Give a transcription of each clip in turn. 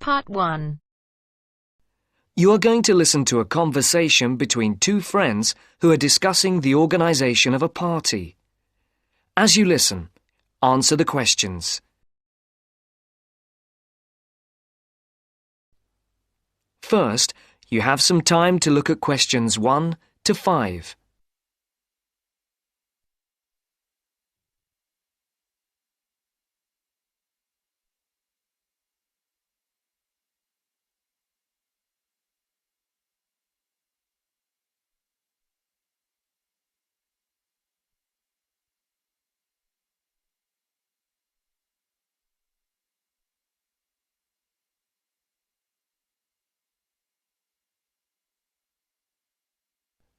Part 1. You are going to listen to a conversation between two friends who are discussing the organisation of a party. As you listen, answer the questions. First, you have some time to look at questions 1 to 5.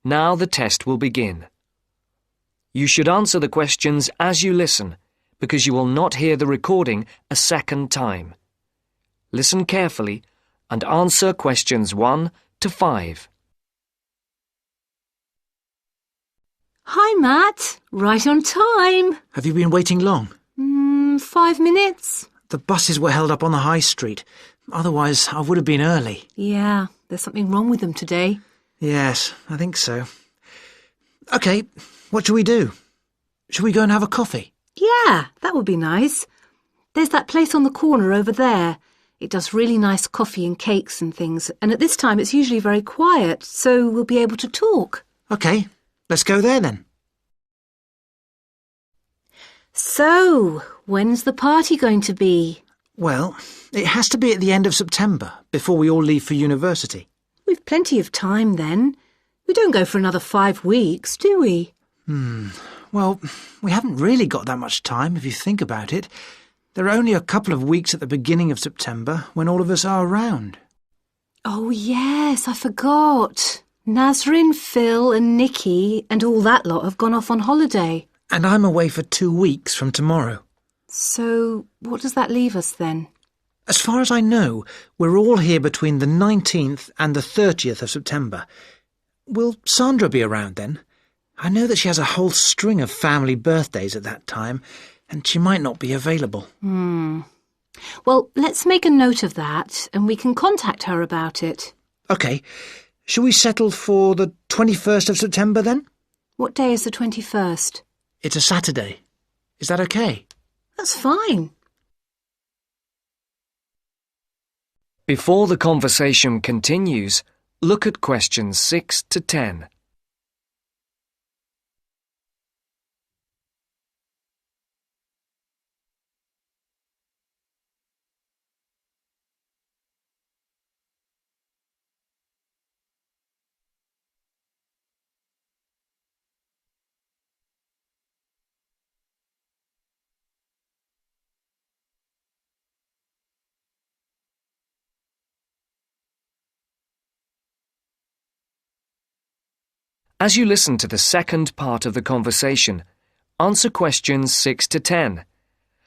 Now the test will begin. You should answer the questions as you listen, because you will not hear the recording a second time. Listen carefully and answer questions 1 to 5. Hi, Matt. Right on time. Have you been waiting long? 5 minutes. The buses were held up on the high street. Otherwise, I would have been early. Yeah, there's something wrong with them today. Yes, I think so. OK, what shall we do? Shall we go and have a coffee? Yeah, that would be nice. There's that place on the corner over there. It does really nice coffee and cakes and things, and at this time it's usually very quiet, so we'll be able to talk. OK, let's go there then. So, when's the party going to be? Well, it has to be at the end of September, before we all leave for university. We've plenty of time then. We don't go for another 5 weeks, do we? Well, we haven't really got that much time, if you think about it. There are only a couple of weeks at the beginning of September when all of us are around. Oh, yes, I forgot. Nazrin, Phil and Nikki and all that lot have gone off on holiday. And I'm away for 2 weeks from tomorrow. So, what does that leave us then? As far as I know, we're all here between the 19th and the 30th of September. Will Sandra be around then? I know that she has a whole string of family birthdays at that time, and she might not be available. Well, let's make a note of that, and we can contact her about it. OK. Shall we settle for the 21st of September then? What day is the 21st? It's a Saturday. Is that OK? That's fine. Before the conversation continues, look at questions 6 to 10. As you listen to the second part of the conversation, answer questions 6 to 10.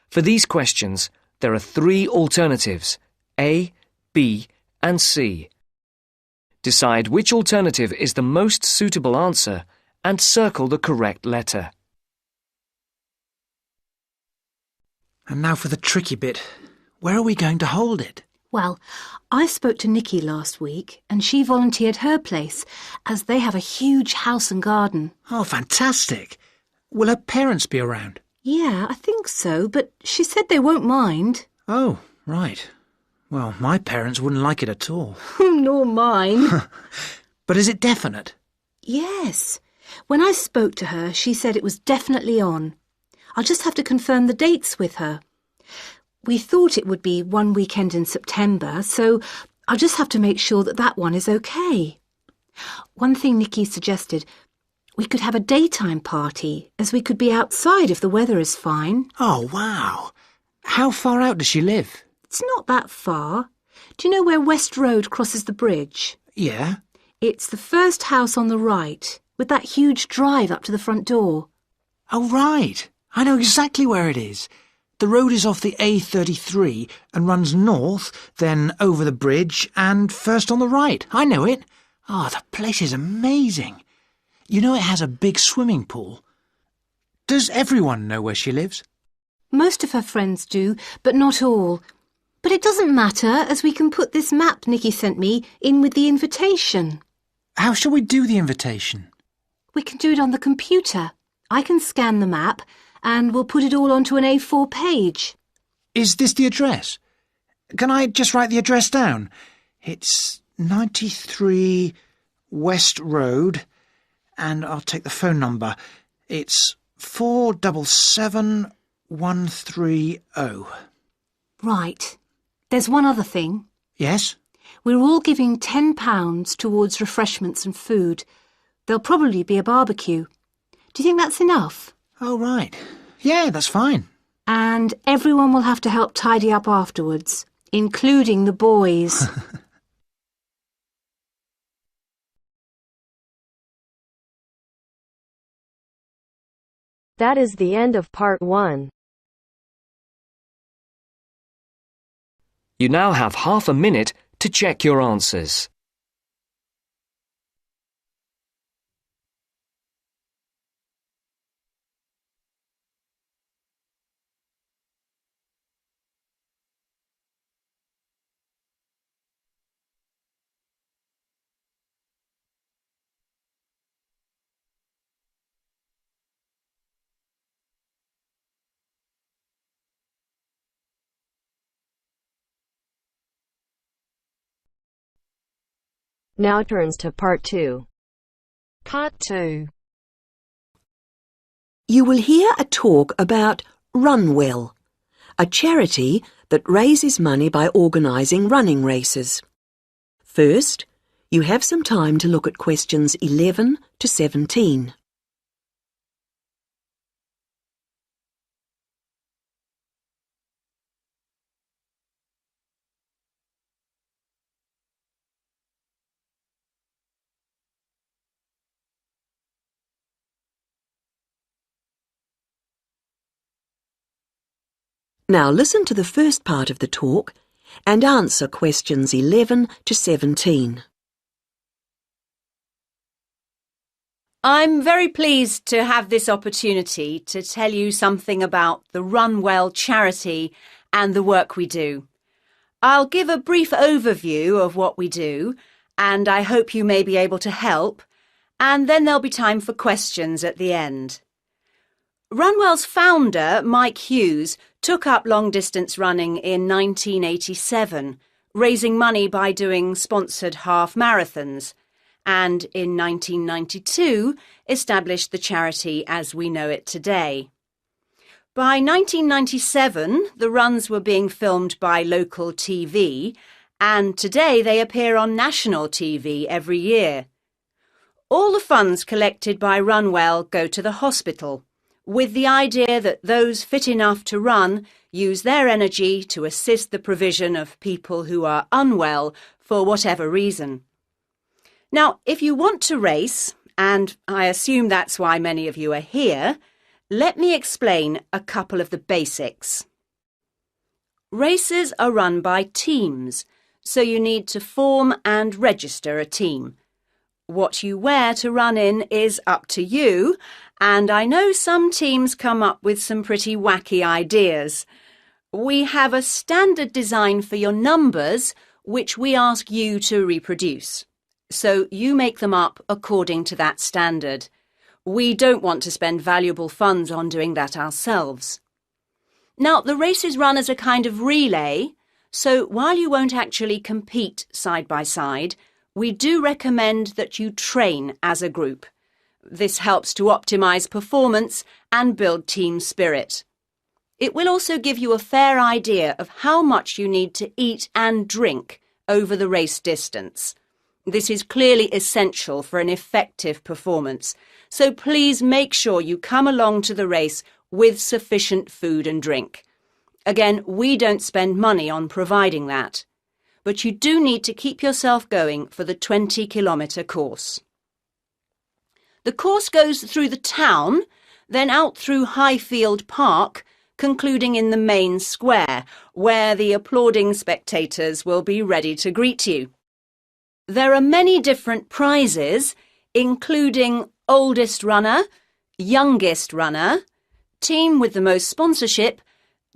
For these questions, there are 3 alternatives, A, B, and C. Decide which alternative is the most suitable answer and circle the correct letter. And now for the tricky bit. Where are we going to hold it? Well, I spoke to Nikki last week and she volunteered her place as they have a huge house and garden. Oh, fantastic. Will her parents be around? Yeah, I think so, but she said they won't mind. Oh, right. Well, my parents wouldn't like it at all. Nor mine. But is it definite? Yes. When I spoke to her, she said it was definitely on. I'll just have to confirm the dates with her. We thought it would be one weekend in September, so I'll just have to make sure that that one is okay. One thing Nikki suggested, we could have a daytime party, as we could be outside if the weather is fine. Oh, wow. How far out does she live? It's not that far. Do you know where West Road crosses the bridge? Yeah. It's the first house on the right, with that huge drive up to the front door. Oh, right. I know exactly where it is. The road is off the A33 and runs north, then over the bridge and first on the right. I know it. Oh, the place is amazing. You know it has a big swimming pool. Does everyone know where she lives? Most of her friends do, but not all. But it doesn't matter, as we can put this map Nikki sent me in with the invitation. How shall we do the invitation? We can do it on the computer. I can scan the map and we'll put it all onto an A4 page. Is this the address? Can I just write the address down? It's 93 West Road, and I'll take the phone number. It's 477130. Right. There's one other thing. Yes? We're all giving £10 towards refreshments and food. There'll probably be a barbecue. Do you think that's enough? Oh, right. Yeah, that's fine. And everyone will have to help tidy up afterwards, including the boys. That is the end of part 1. You now have half a minute to check your answers. Now turns to part 2. Part 2. You will hear a talk about Runwell, a charity that raises money by organising running races. First, you have some time to look at questions 11 to 17. Now listen to the first part of the talk and answer questions 11 to 17. I'm very pleased to have this opportunity to tell you something about the Runwell charity and the work we do. I'll give a brief overview of what we do, and I hope you may be able to help, and then there'll be time for questions at the end. Runwell's founder, Mike Hughes, took up long-distance running in 1987, raising money by doing sponsored half marathons, and in 1992 established the charity as we know it today. By 1997, the runs were being filmed by local TV, and today they appear on national TV every year. All the funds collected by Runwell go to the hospital, with the idea that those fit enough to run use their energy to assist the provision of people who are unwell for whatever reason. Now, if you want to race, and I assume that's why many of you are here, let me explain a couple of the basics. Races are run by teams, so you need to form and register a team. What you wear to run in is up to you, and I know some teams come up with some pretty wacky ideas. We have a standard design for your numbers, which we ask you to reproduce. So you make them up according to that standard. We don't want to spend valuable funds on doing that ourselves. Now, the race is run as a kind of relay, so while you won't actually compete side by side, we do recommend that you train as a group. This helps to optimise performance and build team spirit. It will also give you a fair idea of how much you need to eat and drink over the race distance. This is clearly essential for an effective performance, so please make sure you come along to the race with sufficient food and drink. Again, we don't spend money on providing that, but you do need to keep yourself going for the 20-kilometre course. The course goes through the town, then out through Highfield Park, concluding in the main square, where the applauding spectators will be ready to greet you. There are many different prizes, including oldest runner, youngest runner, team with the most sponsorship,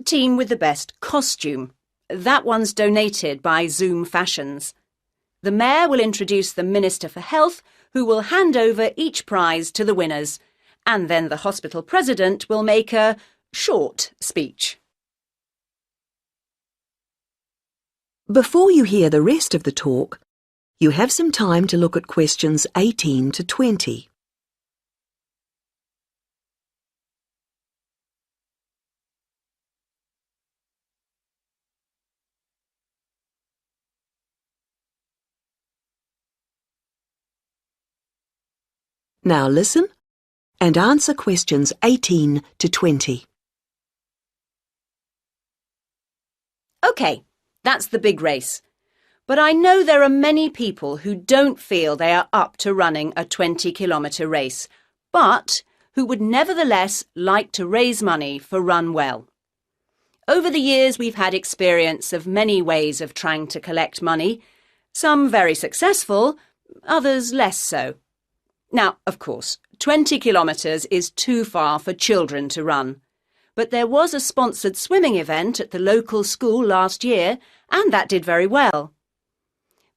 team with the best costume, That one's donated by Zoom Fashions. The Mayor will introduce the Minister for Health, who will hand over each prize to the winners, and then the hospital president will make a short speech. Before you hear the rest of the talk, you have some time to look at questions 18 to 20. Now listen and answer questions 18 to 20. OK, that's the big race. But I know there are many people who don't feel they are up to running a 20-kilometre race, but who would nevertheless like to raise money for Run Well. Over the years, we've had experience of many ways of trying to collect money, some very successful, others less so. Now, of course, 20 kilometres is too far for children to run. But there was a sponsored swimming event at the local school last year, and that did very well.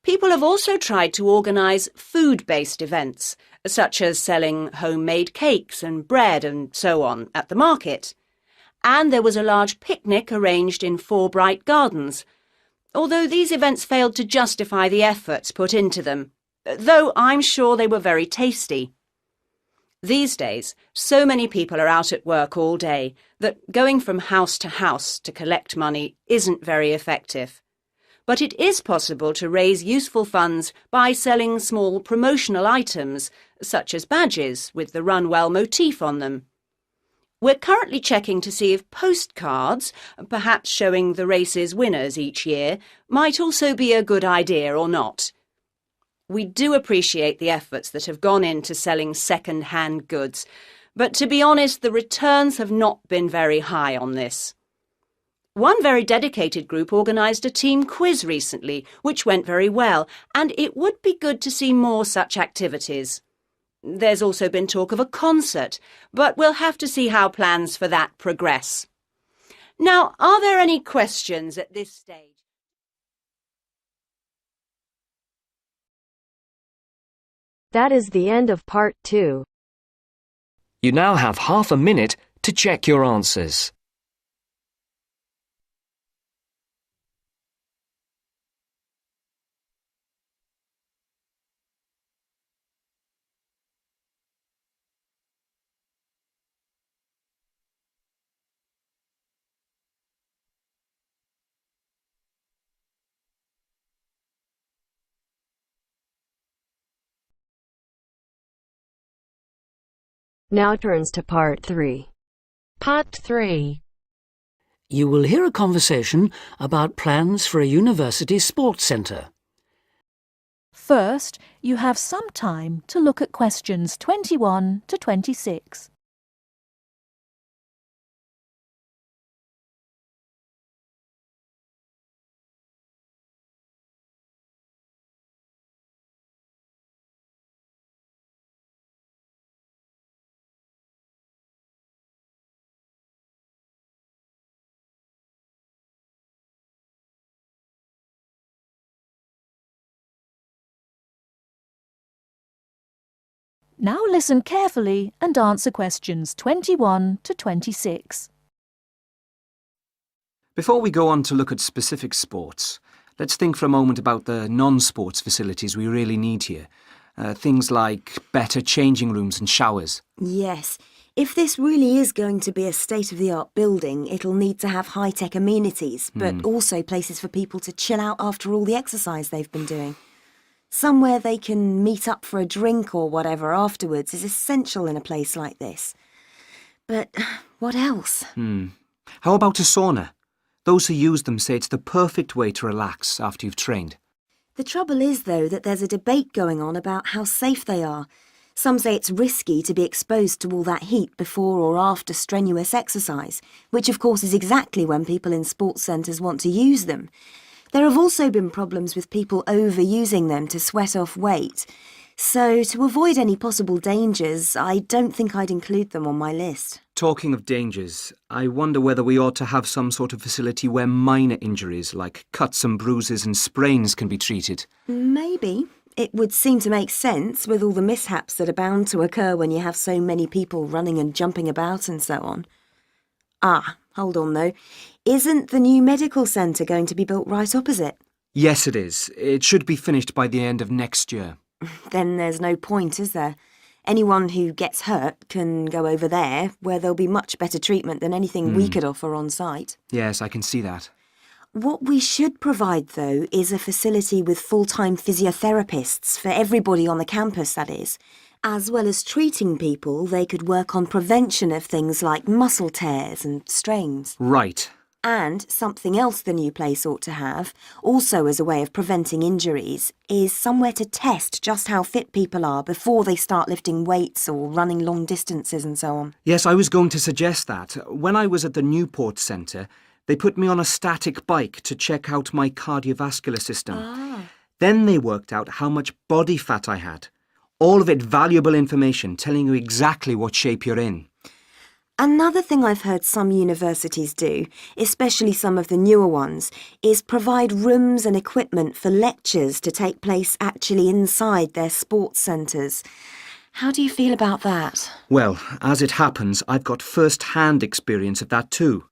People have also tried to organise food-based events, such as selling homemade cakes and bread and so on at the market. And there was a large picnic arranged in 4 bright gardens, although these events failed to justify the efforts put into them, though I'm sure they were very tasty. These days, so many people are out at work all day that going from house to collect money isn't very effective. But it is possible to raise useful funds by selling small promotional items, such as badges with the Run Well motif on them. We're currently checking to see if postcards, perhaps showing the race's winners each year, might also be a good idea or not. We do appreciate the efforts that have gone into selling second-hand goods, but to be honest, the returns have not been very high on this. One very dedicated group organised a team quiz recently, which went very well, and it would be good to see more such activities. There's also been talk of a concert, but we'll have to see how plans for that progress. Now, are there any questions at this stage? That is the end of part 2. You now have half a minute to check your answers. Now turns to part 3. Part 3. You will hear a conversation about plans for a university sports centre. First, you have some time to look at questions 21 to 26. Now listen carefully and answer questions 21 to 26. Before we go on to look at specific sports, let's think for a moment about the non-sports facilities we really need here. Things like better changing rooms and showers. Yes. If this really is going to be a state-of-the-art building, it'll need to have high-tech amenities, but also places for people to chill out after all the exercise they've been doing. Somewhere they can meet up for a drink or whatever afterwards is essential in a place like this. But what else? How about a sauna? Those who use them say it's the perfect way to relax after you've trained. The trouble is, though, that there's a debate going on about how safe they are. Some say it's risky to be exposed to all that heat before or after strenuous exercise, which of course is exactly when people in sports centres want to use them. There have also been problems with people overusing them to sweat off weight. So, to avoid any possible dangers, I don't think I'd include them on my list. Talking of dangers, I wonder whether we ought to have some sort of facility where minor injuries like cuts and bruises and sprains can be treated. Maybe. It would seem to make sense with all the mishaps that are bound to occur when you have so many people running and jumping about and so on. Ah, hold on though. Isn't the new medical centre going to be built right opposite? Yes, it is. It should be finished by the end of next year. Then there's no point, is there? Anyone who gets hurt can go over there, where there'll be much better treatment than anything we could offer on site. Yes, I can see that. What we should provide, though, is a facility with full-time physiotherapists for everybody on the campus, that is. As well as treating people, they could work on prevention of things like muscle tears and strains. Right. And something else the new place ought to have, also as a way of preventing injuries, is somewhere to test just how fit people are before they start lifting weights or running long distances and so on. Yes, I was going to suggest that. When I was at the Newport Centre, they put me on a static bike to check out my cardiovascular system. Then they worked out how much body fat I had. All of it valuable information telling you exactly what shape you're in. Another thing I've heard some universities do, especially some of the newer ones, is provide rooms and equipment for lectures to take place actually inside their sports centres. How do you feel about that? Well, as it happens, I've got first-hand experience of that too.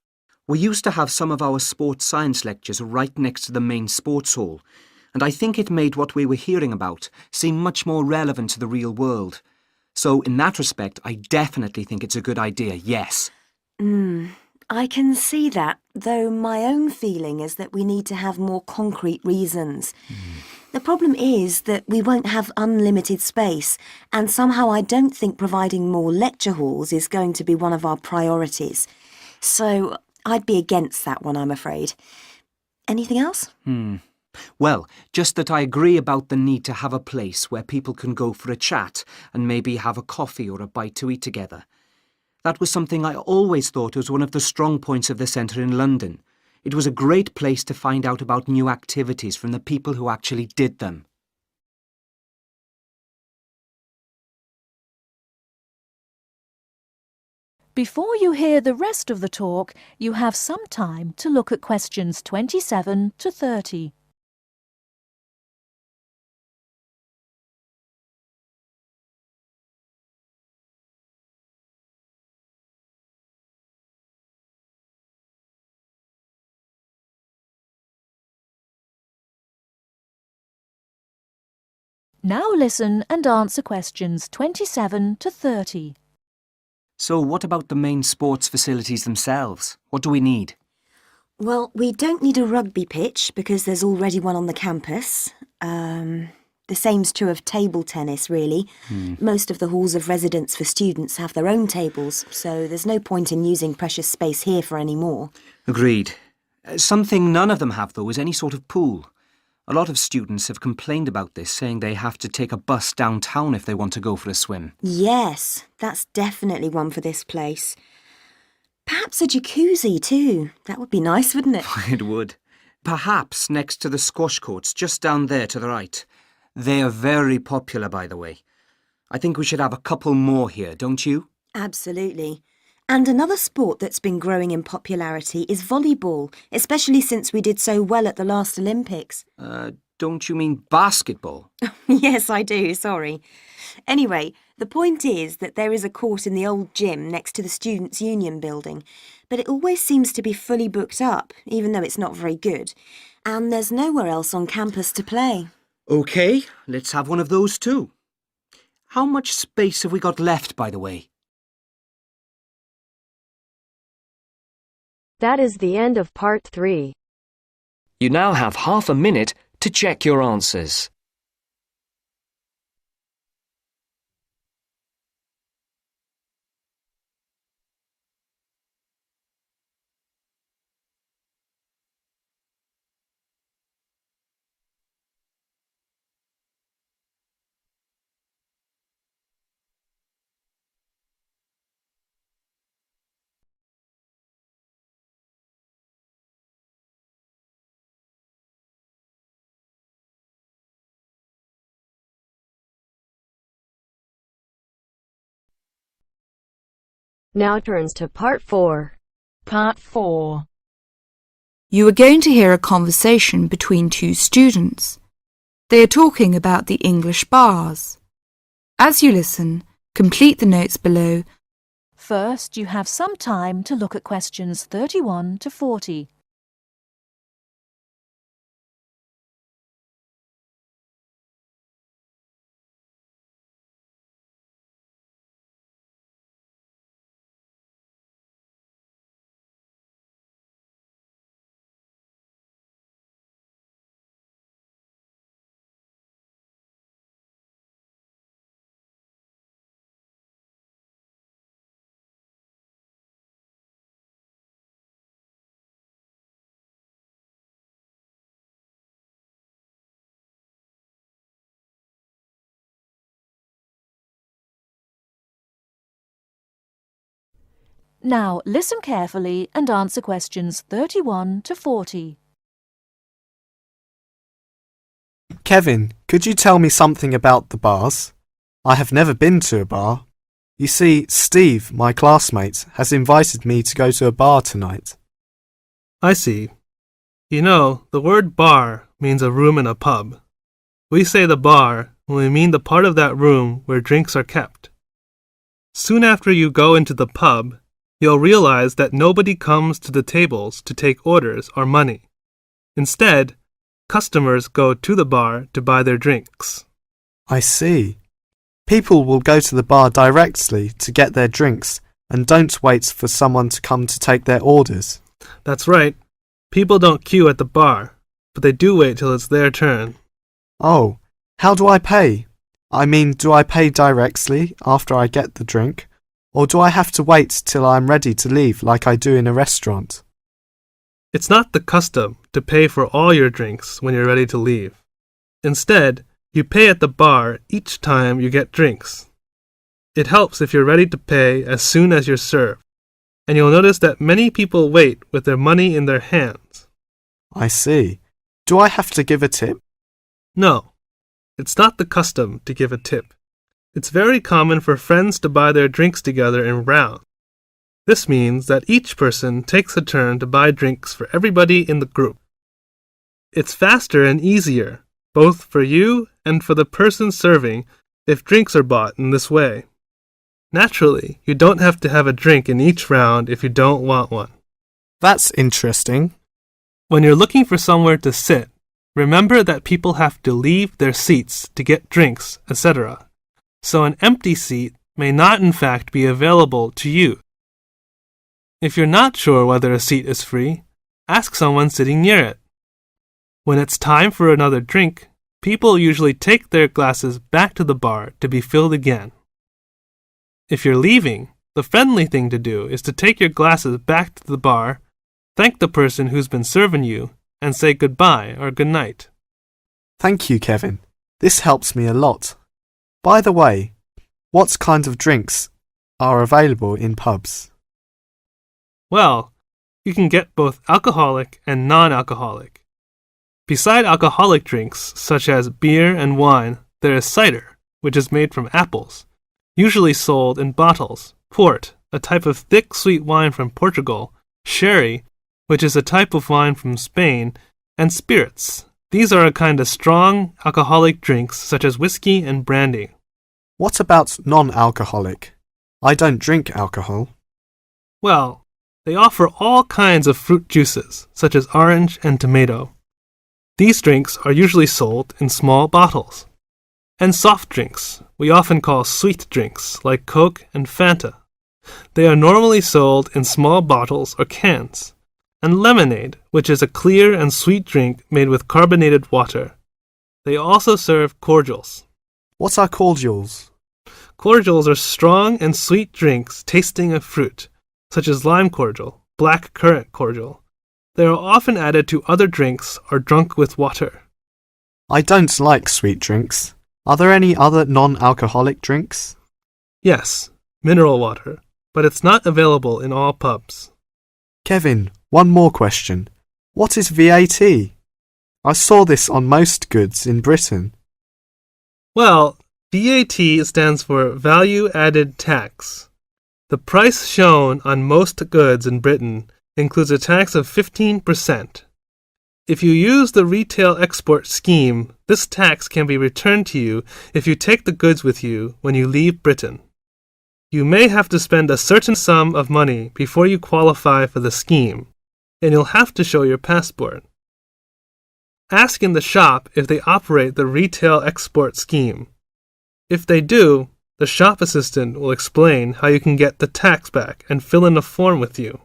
We used to have some of our sports science lectures right next to the main sports hall, and I think it made what we were hearing about seem much more relevant to the real world. So, in that respect, I definitely think it's a good idea, yes. I can see that, though my own feeling is that we need to have more concrete reasons. The problem is that we won't have unlimited space, and somehow I don't think providing more lecture halls is going to be one of our priorities. So, I'd be against that one, I'm afraid. Anything else? Well, just that I agree about the need to have a place where people can go for a chat and maybe have a coffee or a bite to eat together. That was something I always thought was one of the strong points of the centre in London. It was a great place to find out about new activities from the people who actually did them. Before you hear the rest of the talk, you have some time to look at questions 27 to 30. Now listen and answer questions 27 to 30. So what about the main sports facilities themselves? What do we need? Well, we don't need a rugby pitch because there's already one on the campus. The same's true of table tennis, really. Most of the halls of residence for students have their own tables, so there's no point in using precious space here for any more. Agreed. Something none of them have, though, is any sort of pool. A lot of students have complained about this, saying they have to take a bus downtown if they want to go for a swim. Yes, that's definitely one for this place. Perhaps a jacuzzi too. That would be nice, wouldn't it? It would. Perhaps next to the squash courts, just down there to the right. They are very popular, by the way. I think we should have a couple more here, don't you? Absolutely. And another sport that's been growing in popularity is volleyball, especially since we did so well at the last Olympics. Don't you mean basketball? Yes, I do, sorry. Anyway, the point is that there is a court in the old gym next to the Students' Union building, but it always seems to be fully booked up, even though it's not very good. And there's nowhere else on campus to play. OK, let's have one of those too. How much space have we got left, by the way? That is the end of part 3. You now have half a minute to check your answers. Now turns to Part 4. Part 4. You are going to hear a conversation between two students. They are talking about the English bars. As you listen, complete the notes below. First, you have some time to look at questions 31 to 40. Now, listen carefully and answer questions 31 to 40. Kevin, could you tell me something about the bars? I have never been to a bar. You see, Steve, my classmate, has invited me to go to a bar tonight. I see. You know, the word bar means a room in a pub. We say the bar when we mean the part of that room where drinks are kept. Soon after you go into the pub, you'll realize that nobody comes to the tables to take orders or money. Instead, customers go to the bar to buy their drinks. I see. People will go to the bar directly to get their drinks and don't wait for someone to come to take their orders. That's right. People don't queue at the bar, but they do wait till it's their turn. Oh, how do I pay? I mean, do I pay directly after I get the drink? Or do I have to wait till I'm ready to leave like I do in a restaurant? It's not the custom to pay for all your drinks when you're ready to leave. Instead, you pay at the bar each time you get drinks. It helps if you're ready to pay as soon as you're served, and you'll notice that many people wait with their money in their hands. I see. Do I have to give a tip? No, it's not the custom to give a tip. It's very common for friends to buy their drinks together in rounds. This means that each person takes a turn to buy drinks for everybody in the group. It's faster and easier, both for you and for the person serving, if drinks are bought in this way. Naturally, you don't have to have a drink in each round if you don't want one. That's interesting. When you're looking for somewhere to sit, remember that people have to leave their seats to get drinks, etc. So an empty seat may not in fact be available to you. If you're not sure whether a seat is free, ask someone sitting near it. When it's time for another drink, people usually take their glasses back to the bar to be filled again. If you're leaving, the friendly thing to do is to take your glasses back to the bar, thank the person who's been serving you, and say goodbye or goodnight. Thank you, Kevin. This helps me a lot. By the way, what kind of drinks are available in pubs? Well, you can get both alcoholic and non-alcoholic. Beside alcoholic drinks, such as beer and wine, there is cider, which is made from apples, usually sold in bottles, port, a type of thick sweet wine from Portugal, sherry, which is a type of wine from Spain, and spirits. These are a kind of strong alcoholic drinks such as whiskey and brandy. What about non-alcoholic? I don't drink alcohol. Well, they offer all kinds of fruit juices, such as orange and tomato. These drinks are usually sold in small bottles. And soft drinks, we often call sweet drinks, like Coke and Fanta. They are normally sold in small bottles or cans. And lemonade, which is a clear and sweet drink made with carbonated water. They also serve cordials. What are cordials? Cordials are strong and sweet drinks tasting of fruit, such as lime cordial, black currant cordial. They are often added to other drinks or drunk with water. I don't like sweet drinks. Are there any other non-alcoholic drinks? Yes, mineral water, but it's not available in all pubs. Kevin, one more question. What is VAT? I saw this on most goods in Britain. Well, VAT stands for Value Added Tax. The price shown on most goods in Britain includes a tax of 15%. If you use the retail export scheme, this tax can be returned to you if you take the goods with you when you leave Britain. You may have to spend a certain sum of money before you qualify for the scheme, and you'll have to show your passport. Ask in the shop if they operate the retail export scheme. If they do, the shop assistant will explain how you can get the tax back and fill in a form with you.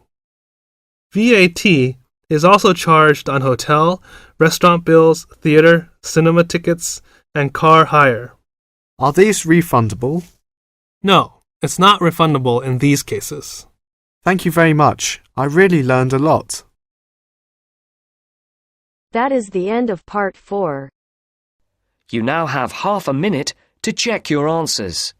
VAT is also charged on hotel, restaurant bills, theatre, cinema tickets, and car hire. Are these refundable? No, it's not refundable in these cases. Thank you very much. I really learned a lot. That is the end of part 4. You now have half a minute to check your answers.